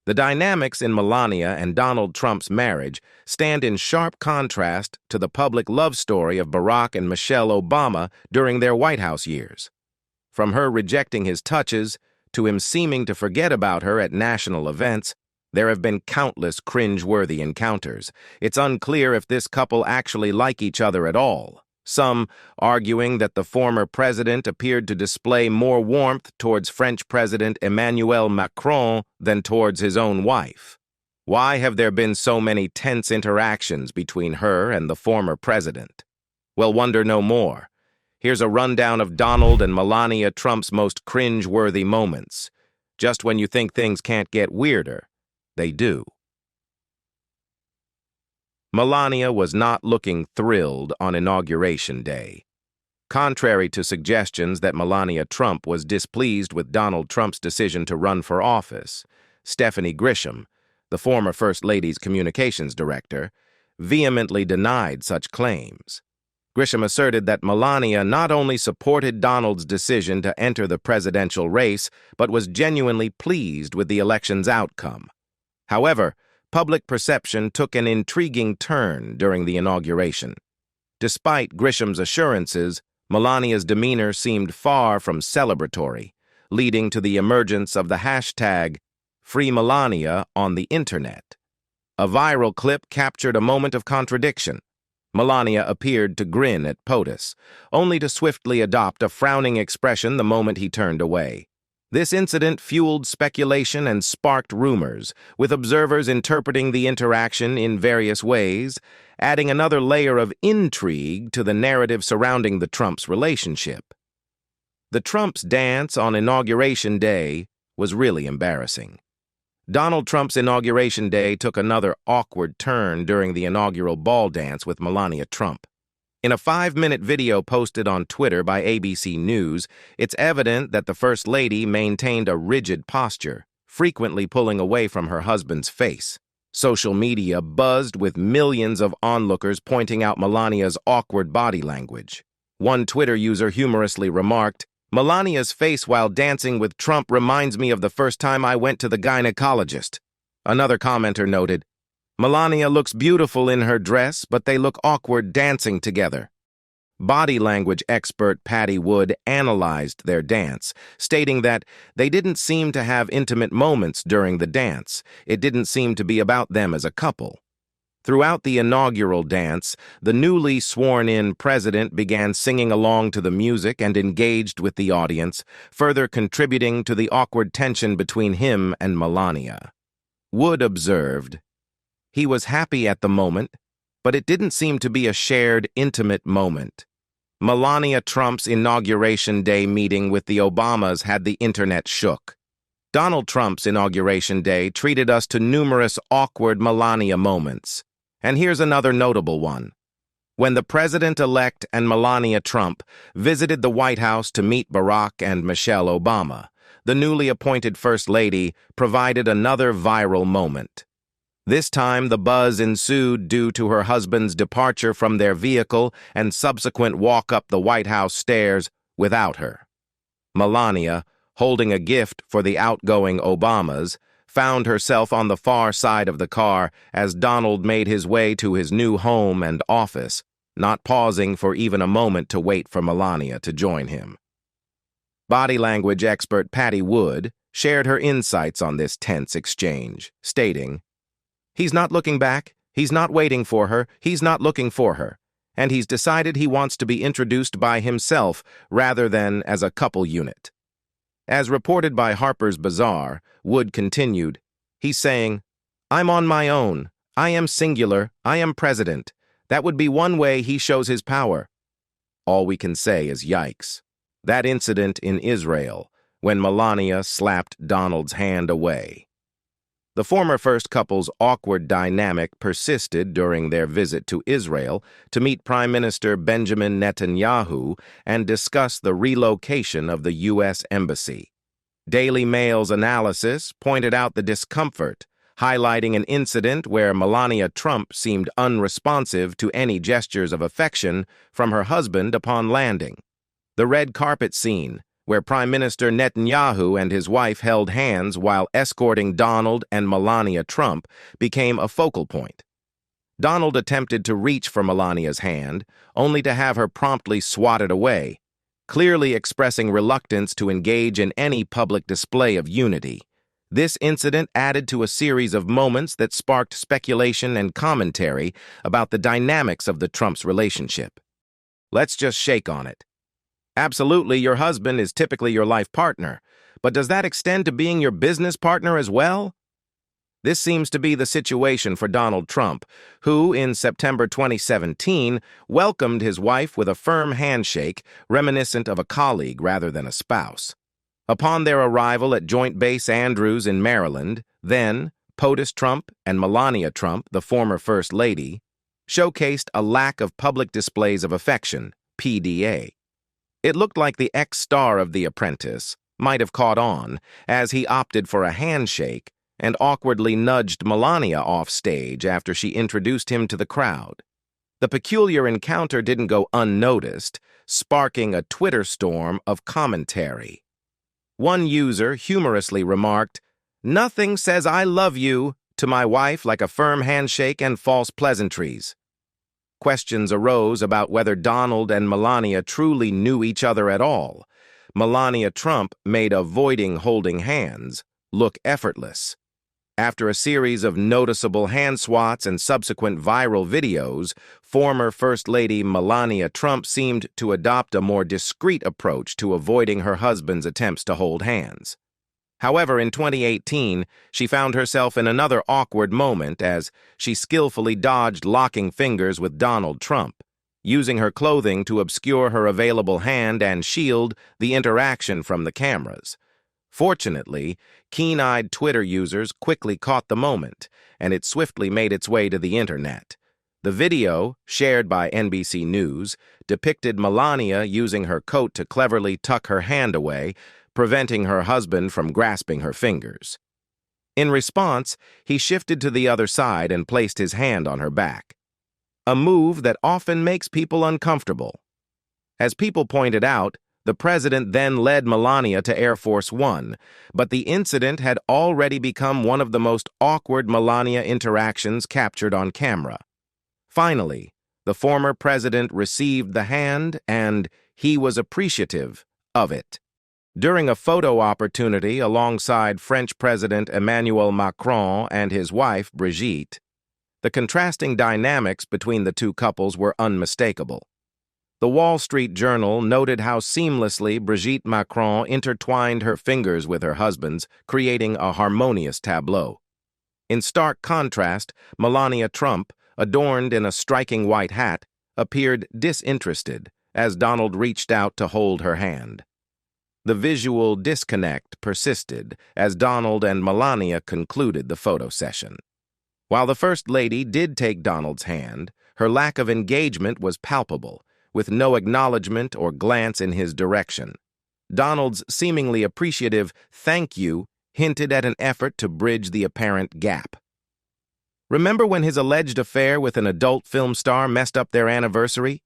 The dynamics in Melania and Donald Trump's marriage stand in sharp contrast to the public love story of Barack and Michelle Obama during their White House years. From her rejecting his touches to him seeming to forget about her at national events, there have been countless cringe-worthy encounters. It's unclear if this couple actually like each other at all, some arguing that the former president appeared to display more warmth towards French President Emmanuel Macron than towards his own wife. Why have there been so many tense interactions between her and the former president? Well, wonder no more. Here's a rundown of Donald and Melania Trump's most cringe-worthy moments. Just when you think things can't get weirder, they do. Melania was not looking thrilled on Inauguration Day. Contrary to suggestions that Melania Trump was displeased with Donald Trump's decision to run for office, Stephanie Grisham, the former First Lady's communications director, vehemently denied such claims. Grisham asserted that Melania not only supported Donald's decision to enter the presidential race, but was genuinely pleased with the election's outcome. However, public perception took an intriguing turn during the inauguration. Despite Grisham's assurances, Melania's demeanor seemed far from celebratory, leading to the emergence of the hashtag #FreeMelania on the internet. A viral clip captured a moment of contradiction. Melania appeared to grin at POTUS, only to swiftly adopt a frowning expression the moment he turned away. This incident fueled speculation and sparked rumors, with observers interpreting the interaction in various ways, adding another layer of intrigue to the narrative surrounding the Trumps' relationship. The Trumps' dance on Inauguration Day was really embarrassing. Donald Trump's Inauguration Day took another awkward turn during the inaugural ball dance with Melania Trump. In a 5-minute video posted on Twitter by ABC News, it's evident that the First Lady maintained a rigid posture, frequently pulling away from her husband's face. Social media buzzed with millions of onlookers pointing out Melania's awkward body language. One Twitter user humorously remarked, "Melania's face while dancing with Trump reminds me of the first time I went to the gynecologist." Another commenter noted, "Melania looks beautiful in her dress, but they look awkward dancing together." Body language expert Patty Wood analyzed their dance, stating that they didn't seem to have intimate moments during the dance. It didn't seem to be about them as a couple. Throughout the inaugural dance, the newly sworn-in president began singing along to the music and engaged with the audience, further contributing to the awkward tension between him and Melania. Wood observed, "He was happy at the moment, but it didn't seem to be a shared, intimate moment. Melania Trump's Inauguration Day meeting with the Obamas had the internet shook. Donald Trump's Inauguration Day treated us to numerous awkward Melania moments. And here's another notable one. When the president-elect and Melania Trump visited the White House to meet Barack and Michelle Obama, the newly appointed First Lady provided another viral moment. This time, the buzz ensued due to her husband's departure from their vehicle and subsequent walk up the White House stairs without her. Melania, holding a gift for the outgoing Obamas, found herself on the far side of the car as Donald made his way to his new home and office, not pausing for even a moment to wait for Melania to join him. Body language expert Patty Wood shared her insights on this tense exchange, stating, "He's not looking back, he's not waiting for her, he's not looking for her, and he's decided he wants to be introduced by himself rather than as a couple unit." As reported by Harper's Bazaar, Wood continued, "He's saying, 'I'm on my own, I am singular, I am president.' That would be one way he shows his power." All we can say is yikes. That incident in Israel, when Melania slapped Donald's hand away. The former first couple's awkward dynamic persisted during their visit to Israel to meet Prime Minister Benjamin Netanyahu and discuss the relocation of the U.S. Embassy. Daily Mail's analysis pointed out the discomfort, highlighting an incident where Melania Trump seemed unresponsive to any gestures of affection from her husband upon landing. The red carpet scene, where Prime Minister Netanyahu and his wife held hands while escorting Donald and Melania Trump, became a focal point. Donald attempted to reach for Melania's hand, only to have her promptly swatted away, clearly expressing reluctance to engage in any public display of unity. This incident added to a series of moments that sparked speculation and commentary about the dynamics of the Trumps' relationship. Let's just shake on it. Absolutely, your husband is typically your life partner, but does that extend to being your business partner as well? This seems to be the situation for Donald Trump, who, in September 2017, welcomed his wife with a firm handshake reminiscent of a colleague rather than a spouse. Upon their arrival at Joint Base Andrews in Maryland, then POTUS Trump and Melania Trump, the former First Lady, showcased a lack of public displays of affection, PDA. It looked like the ex-star of The Apprentice might have caught on, as he opted for a handshake and awkwardly nudged Melania off stage after she introduced him to the crowd. The peculiar encounter didn't go unnoticed, sparking a Twitter storm of commentary. One user humorously remarked, "Nothing says I love you to my wife like a firm handshake and false pleasantries." Questions arose about whether Donald and Melania truly knew each other at all. Melania Trump made avoiding holding hands look effortless. After a series of noticeable hand swats and subsequent viral videos, former First Lady Melania Trump seemed to adopt a more discreet approach to avoiding her husband's attempts to hold hands. However, in 2018, she found herself in another awkward moment as she skillfully dodged locking fingers with Donald Trump, using her clothing to obscure her available hand and shield the interaction from the cameras. Fortunately, keen-eyed Twitter users quickly caught the moment, and it swiftly made its way to the internet. The video, shared by NBC News, depicted Melania using her coat to cleverly tuck her hand away, preventing her husband from grasping her fingers. In response, he shifted to the other side and placed his hand on her back, a move that often makes people uncomfortable. As people pointed out, the president then led Melania to Air Force One, but the incident had already become one of the most awkward Melania interactions captured on camera. Finally, the former president received the hand, and he was appreciative of it. During a photo opportunity alongside French President Emmanuel Macron and his wife, Brigitte, the contrasting dynamics between the two couples were unmistakable. The Wall Street Journal noted how seamlessly Brigitte Macron intertwined her fingers with her husband's, creating a harmonious tableau. In stark contrast, Melania Trump, adorned in a striking white hat, appeared disinterested as Donald reached out to hold her hand. The visual disconnect persisted as Donald and Melania concluded the photo session. While the First Lady did take Donald's hand, her lack of engagement was palpable, with no acknowledgement or glance in his direction. Donald's seemingly appreciative "thank you" hinted at an effort to bridge the apparent gap. Remember when his alleged affair with an adult film star messed up their anniversary?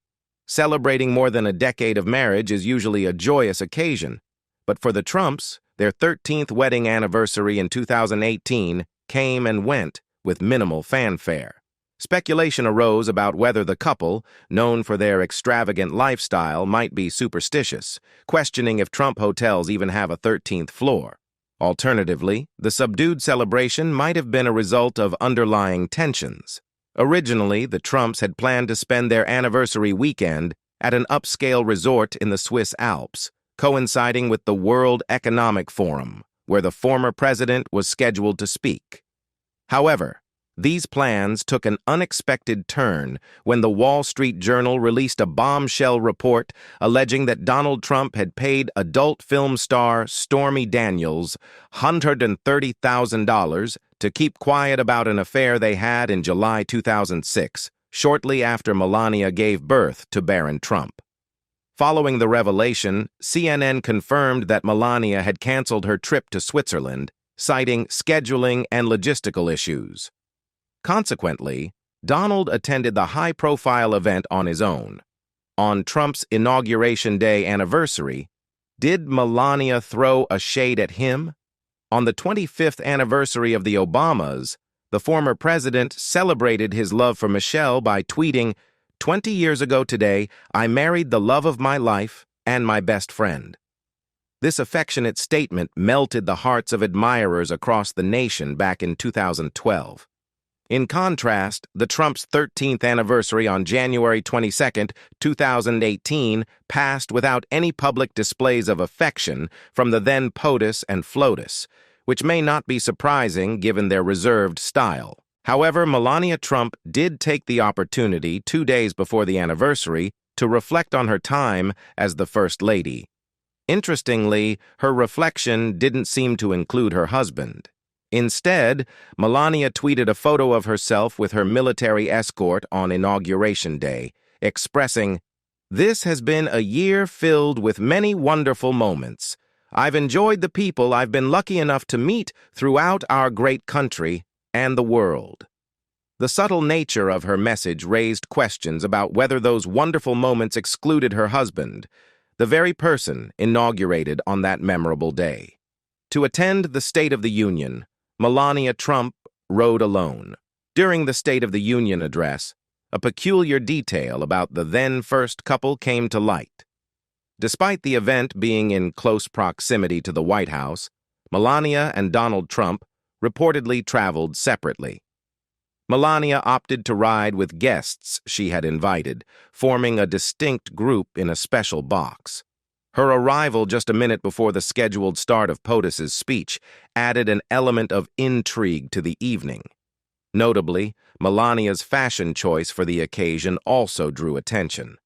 Celebrating more than a decade of marriage is usually a joyous occasion, but for the Trumps, their 13th wedding anniversary in 2018 came and went with minimal fanfare. Speculation arose about whether the couple, known for their extravagant lifestyle, might be superstitious, questioning if Trump hotels even have a 13th floor. Alternatively, the subdued celebration might have been a result of underlying tensions. Originally, the Trumps had planned to spend their anniversary weekend at an upscale resort in the Swiss Alps, coinciding with the World Economic Forum, where the former president was scheduled to speak. However, these plans took an unexpected turn when the Wall Street Journal released a bombshell report alleging that Donald Trump had paid adult film star Stormy Daniels $130,000 to keep quiet about an affair they had in July 2006, shortly after Melania gave birth to Baron Trump. Following the revelation, CNN confirmed that Melania had canceled her trip to Switzerland, citing scheduling and logistical issues. Consequently, Donald attended the high-profile event on his own. On Trump's Inauguration Day anniversary, Did Melania throw a shade at him? On the 25th anniversary of the Obamas, the former president celebrated his love for Michelle by tweeting, "20 years ago today, I married the love of my life and my best friend." This affectionate statement melted the hearts of admirers across the nation back in 2012. In contrast, the Trump's 13th anniversary on January 22, 2018, passed without any public displays of affection from the then POTUS and FLOTUS, which may not be surprising given their reserved style. However, Melania Trump did take the opportunity 2 days before the anniversary to reflect on her time as the First Lady. Interestingly, her reflection didn't seem to include her husband. Instead, Melania tweeted a photo of herself with her military escort on Inauguration Day, expressing, "This has been a year filled with many wonderful moments. I've enjoyed the people I've been lucky enough to meet throughout our great country and the world." The subtle nature of her message raised questions about whether those wonderful moments excluded her husband, the very person inaugurated on that memorable day. To attend the State of the Union, Melania Trump rode alone. During the State of the Union address, a peculiar detail about the then-first couple came to light. Despite the event being in close proximity to the White House, Melania and Donald Trump reportedly traveled separately. Melania opted to ride with guests she had invited, forming a distinct group in a special box. Her arrival just a minute before the scheduled start of POTUS's speech added an element of intrigue to the evening. Notably, Melania's fashion choice for the occasion also drew attention.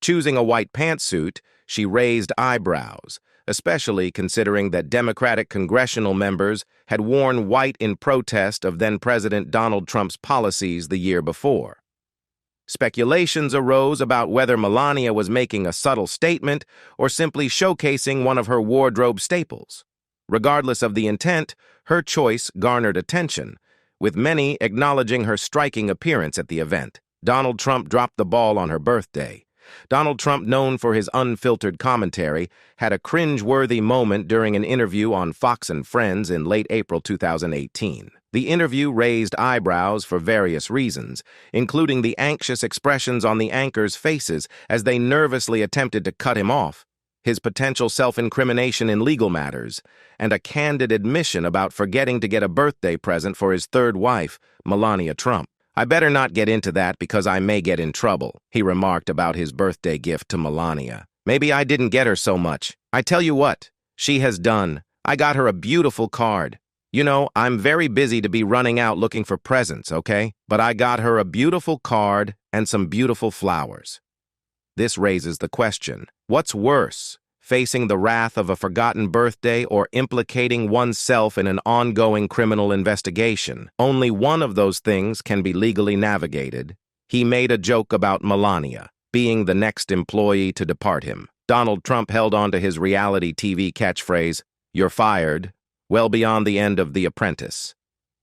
Choosing a white pantsuit, she raised eyebrows, especially considering that Democratic congressional members had worn white in protest of then-President Donald Trump's policies the year before. Speculations arose about whether Melania was making a subtle statement or simply showcasing one of her wardrobe staples. Regardless of the intent, her choice garnered attention, with many acknowledging her striking appearance at the event. Donald Trump dropped the ball on her birthday. Donald Trump, known for his unfiltered commentary, had a cringe-worthy moment during an interview on Fox and Friends in late April 2018. The interview raised eyebrows for various reasons, including the anxious expressions on the anchors' faces as they nervously attempted to cut him off, his potential self-incrimination in legal matters, and a candid admission about forgetting to get a birthday present for his third wife, Melania Trump. "I better not get into that because I may get in trouble," he remarked about his birthday gift to Melania. "Maybe I didn't get her so much. I tell you what, she has done. I got her a beautiful card. You know, I'm very busy to be running out looking for presents, okay? But I got her a beautiful card and some beautiful flowers." This raises the question, what's worse, facing the wrath of a forgotten birthday or implicating oneself in an ongoing criminal investigation? Only one of those things can be legally navigated. He made a joke about Melania being the next employee to depart him. Donald Trump held on to his reality TV catchphrase, "You're fired," well beyond the end of The Apprentice.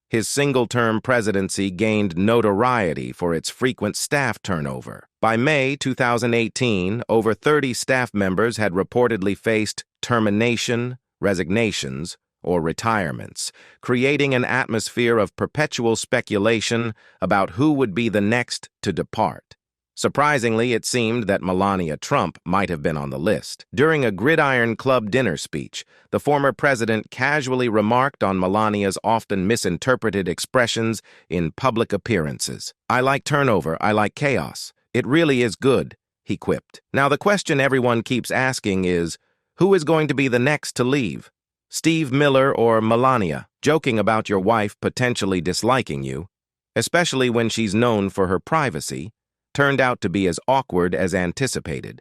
His single-term presidency gained notoriety for its frequent staff turnover. By May 2018, over 30 staff members had reportedly faced termination, resignations, or retirements, creating an atmosphere of perpetual speculation about who would be the next to depart. Surprisingly, it seemed that Melania Trump might have been on the list. During a Gridiron Club dinner speech, the former president casually remarked on Melania's often misinterpreted expressions in public appearances. "I like turnover, I like chaos. It really is good," he quipped. Now, the question everyone keeps asking is, who is going to be the next to leave? Steve Miller or Melania? Joking about your wife potentially disliking you, especially when she's known for her privacy, turned out to be as awkward as anticipated,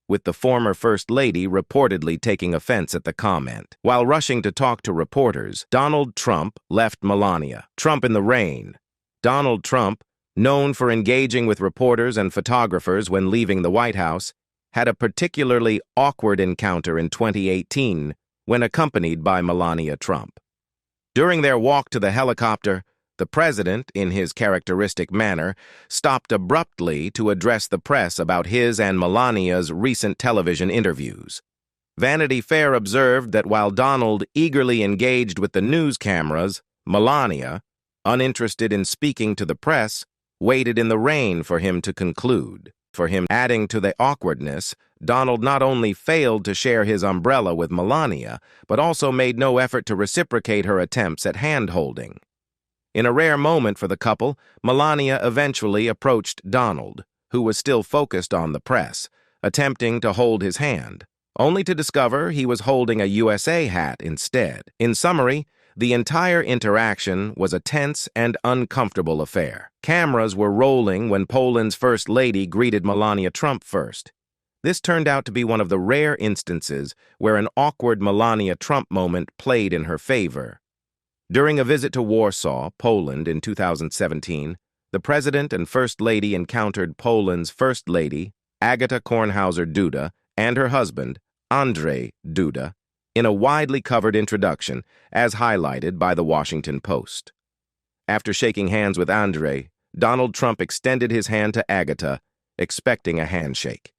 with the former First Lady reportedly taking offense at the comment. While rushing to talk to reporters, Donald Trump left Melania. Trump in the rain. Donald Trump, known for engaging with reporters and photographers when leaving the White House, had a particularly awkward encounter in 2018 when accompanied by Melania Trump. During their walk to the helicopter, the president, in his characteristic manner, stopped abruptly to address the press about his and Melania's recent television interviews. Vanity Fair observed that while Donald eagerly engaged with the news cameras, Melania, uninterested in speaking to the press, waited in the rain for him to conclude. For him, adding to the awkwardness, Donald not only failed to share his umbrella with Melania, but also made no effort to reciprocate her attempts at hand-holding. In a rare moment for the couple, Melania eventually approached Donald, who was still focused on the press, attempting to hold his hand, only to discover he was holding a USA hat instead. In summary, the entire interaction was a tense and uncomfortable affair. Cameras were rolling when Poland's First Lady greeted Melania Trump first. This turned out to be one of the rare instances where an awkward Melania Trump moment played in her favor. During a visit to Warsaw, Poland in 2017, the President and First Lady encountered Poland's First Lady, Agata Kornhauser-Duda, and her husband, Andrzej Duda, in a widely covered introduction, as highlighted by The Washington Post. After shaking hands with Andrzej, Donald Trump extended his hand to Agata, expecting a handshake.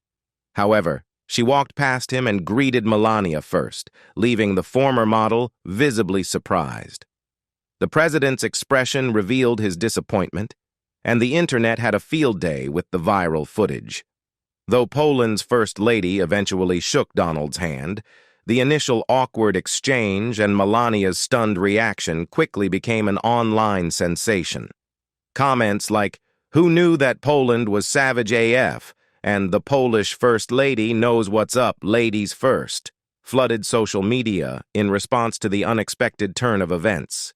However, she walked past him and greeted Melania first, leaving the former model visibly surprised. The president's expression revealed his disappointment, and the internet had a field day with the viral footage. Though Poland's First Lady eventually shook Donald's hand, the initial awkward exchange and Melania's stunned reaction quickly became an online sensation. Comments like, "Who knew that Poland was savage AF?" and "The Polish First Lady knows what's up, ladies first," flooded social media in response to the unexpected turn of events.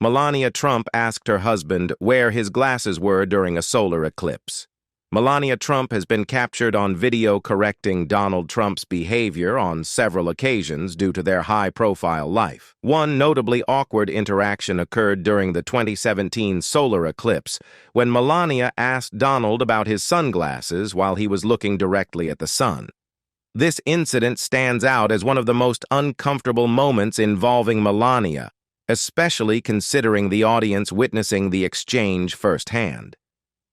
Melania Trump asked her husband where his glasses were during a solar eclipse. Melania Trump has been captured on video correcting Donald Trump's behavior on several occasions due to their high-profile life. One notably awkward interaction occurred during the 2017 solar eclipse, when Melania asked Donald about his sunglasses while he was looking directly at the sun. This incident stands out as one of the most uncomfortable moments involving Melania, especially considering the audience witnessing the exchange firsthand.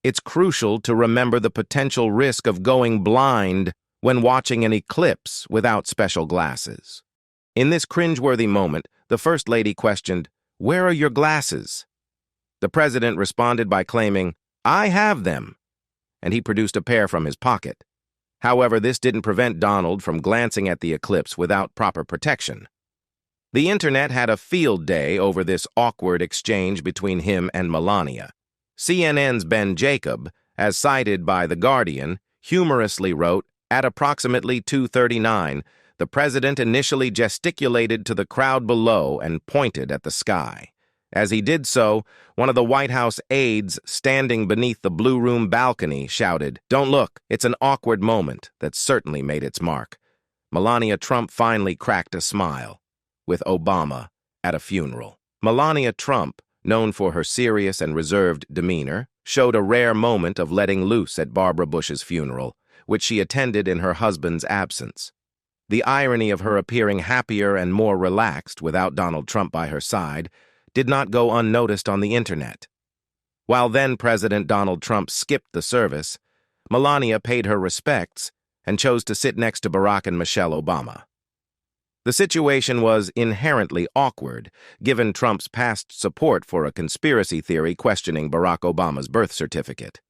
It's crucial to remember the potential risk of going blind when watching an eclipse without special glasses. In this cringeworthy moment, the First Lady questioned, "Where are your glasses?" The president responded by claiming, "I have them," and he produced a pair from his pocket. However, this didn't prevent Donald from glancing at the eclipse without proper protection. The internet had a field day over this awkward exchange between him and Melania. CNN's Ben Jacob, as cited by The Guardian, humorously wrote, "At approximately 2:39, the president initially gesticulated to the crowd below and pointed at the sky. As he did so, one of the White House aides standing beneath the Blue Room balcony shouted, 'Don't look, it's an awkward moment that certainly made its mark.' Melania Trump finally cracked a smile, with Obama at a funeral. Melania Trump, known for her serious and reserved demeanor, showed a rare moment of letting loose at Barbara Bush's funeral, which she attended in her husband's absence. The irony of her appearing happier and more relaxed without Donald Trump by her side did not go unnoticed on the internet. While then-President Donald Trump skipped the service, Melania paid her respects and chose to sit next to Barack and Michelle Obama. The situation was inherently awkward, given Trump's past support for a conspiracy theory questioning Barack Obama's birth certificate.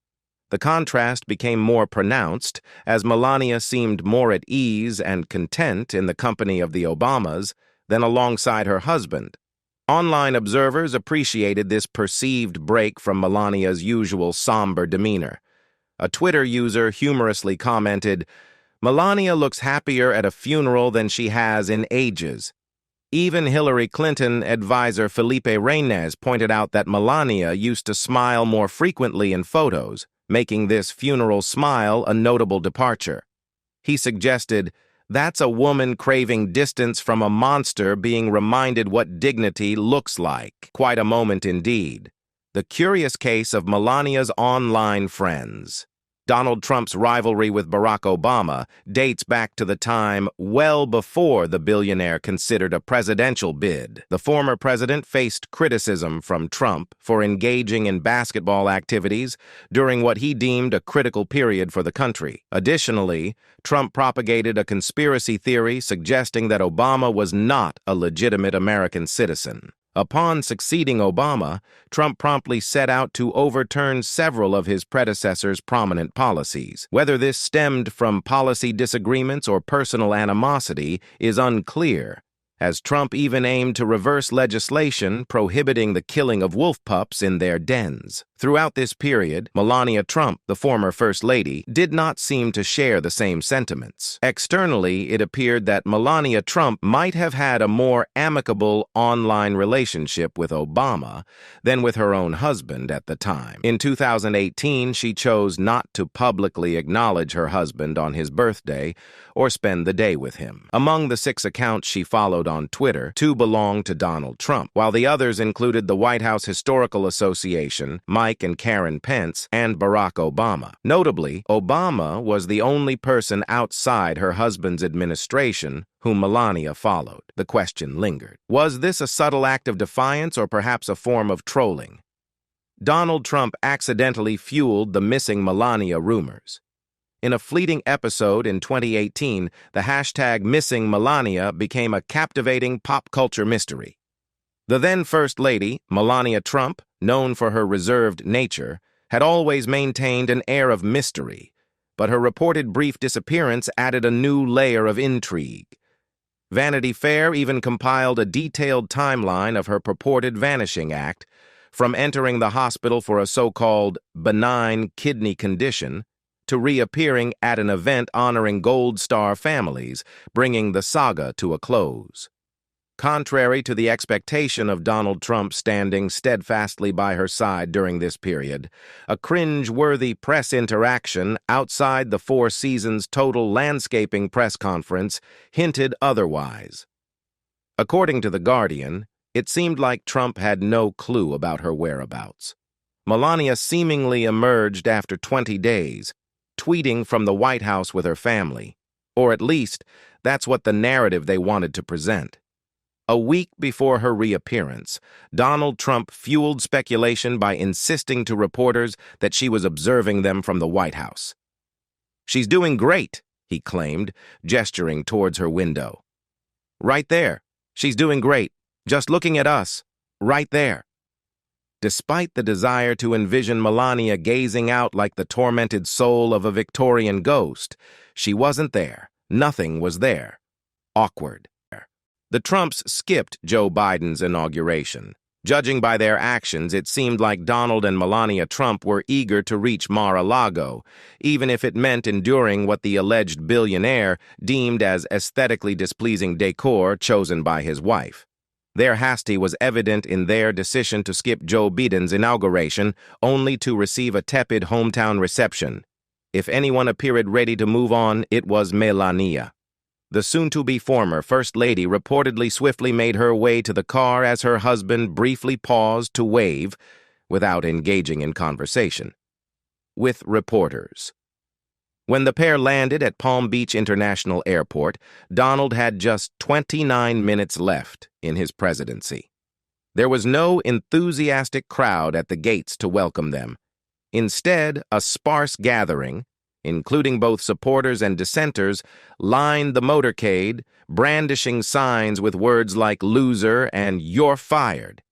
The contrast became more pronounced as Melania seemed more at ease and content in the company of the Obamas than alongside her husband. Online observers appreciated this perceived break from Melania's usual somber demeanor. A Twitter user humorously commented, "Melania looks happier at a funeral than she has in ages." Even Hillary Clinton advisor Felipe Reynez pointed out that Melania used to smile more frequently in photos, making this funeral smile a notable departure. He suggested, "That's a woman craving distance from a monster being reminded what dignity looks like." Quite a moment indeed. The curious case of Melania's online friends. Donald Trump's rivalry with Barack Obama dates back to the time well before the billionaire considered a presidential bid. The former president faced criticism from Trump for engaging in basketball activities during what he deemed a critical period for the country. Additionally, Trump propagated a conspiracy theory suggesting that Obama was not a legitimate American citizen. Upon succeeding Obama, Trump promptly set out to overturn several of his predecessor's prominent policies. Whether this stemmed from policy disagreements or personal animosity is unclear, as Trump even aimed to reverse legislation prohibiting the killing of wolf pups in their dens. Throughout this period, Melania Trump, the former First Lady, did not seem to share the same sentiments. Externally, it appeared that Melania Trump might have had a more amicable online relationship with Obama than with her own husband at the time. In 2018, she chose not to publicly acknowledge her husband on his birthday or spend the day with him. Among the 6 accounts she followed on Twitter, 2 belonged to Donald Trump, while the others included the White House Historical Association, Mike and Karen Pence, and Barack Obama. Notably, Obama was the only person outside her husband's administration whom Melania followed. The question lingered. Was this a subtle act of defiance or perhaps a form of trolling? Donald Trump accidentally fueled the missing Melania rumors. In a fleeting episode in 2018, the hashtag Missing Melania became a captivating pop culture mystery. The then First Lady, Melania Trump, known for her reserved nature, had always maintained an air of mystery, but her reported brief disappearance added a new layer of intrigue. Vanity Fair even compiled a detailed timeline of her purported vanishing act, from entering the hospital for a so-called benign kidney condition to reappearing at an event honoring Gold Star families, bringing the saga to a close. Contrary to the expectation of Donald Trump standing steadfastly by her side during this period, a cringe-worthy press interaction outside the Four Seasons Total Landscaping press conference hinted otherwise. According to The Guardian, it seemed like Trump had no clue about her whereabouts. Melania seemingly emerged after 20 days, tweeting from the White House with her family, or at least that's what the narrative they wanted to present. A week before her reappearance, Donald Trump fueled speculation by insisting to reporters that she was observing them from the White House. "She's doing great," he claimed, gesturing towards her window. "Right there. She's doing great. Just looking at us. Right there." Despite the desire to envision Melania gazing out like the tormented soul of a Victorian ghost, she wasn't there. Nothing was there. Awkward. The Trumps skipped Joe Biden's inauguration. Judging by their actions, it seemed like Donald and Melania Trump were eager to reach Mar-a-Lago, even if it meant enduring what the alleged billionaire deemed as aesthetically displeasing decor chosen by his wife. Their hasty was evident in their decision to skip Joe Biden's inauguration, only to receive a tepid hometown reception. If anyone appeared ready to move on, it was Melania. The soon-to-be former First Lady reportedly swiftly made her way to the car as her husband briefly paused to wave without engaging in conversation with reporters. When the pair landed at Palm Beach International Airport, Donald had just 29 minutes left in his presidency. There was no enthusiastic crowd at the gates to welcome them. Instead, a sparse gathering, including both supporters and dissenters, lined the motorcade, brandishing signs with words like "loser" and "you're fired."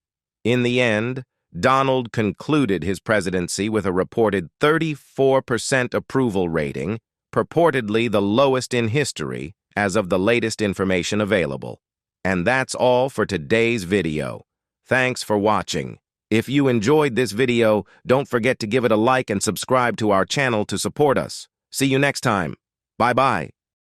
In the end, Donald concluded his presidency with a reported 34% approval rating, purportedly the lowest in history as of the latest information available. And that's all for today's video. Thanks for watching. If you enjoyed this video, don't forget to give it a like and subscribe to our channel to support us. See you next time. Bye-bye.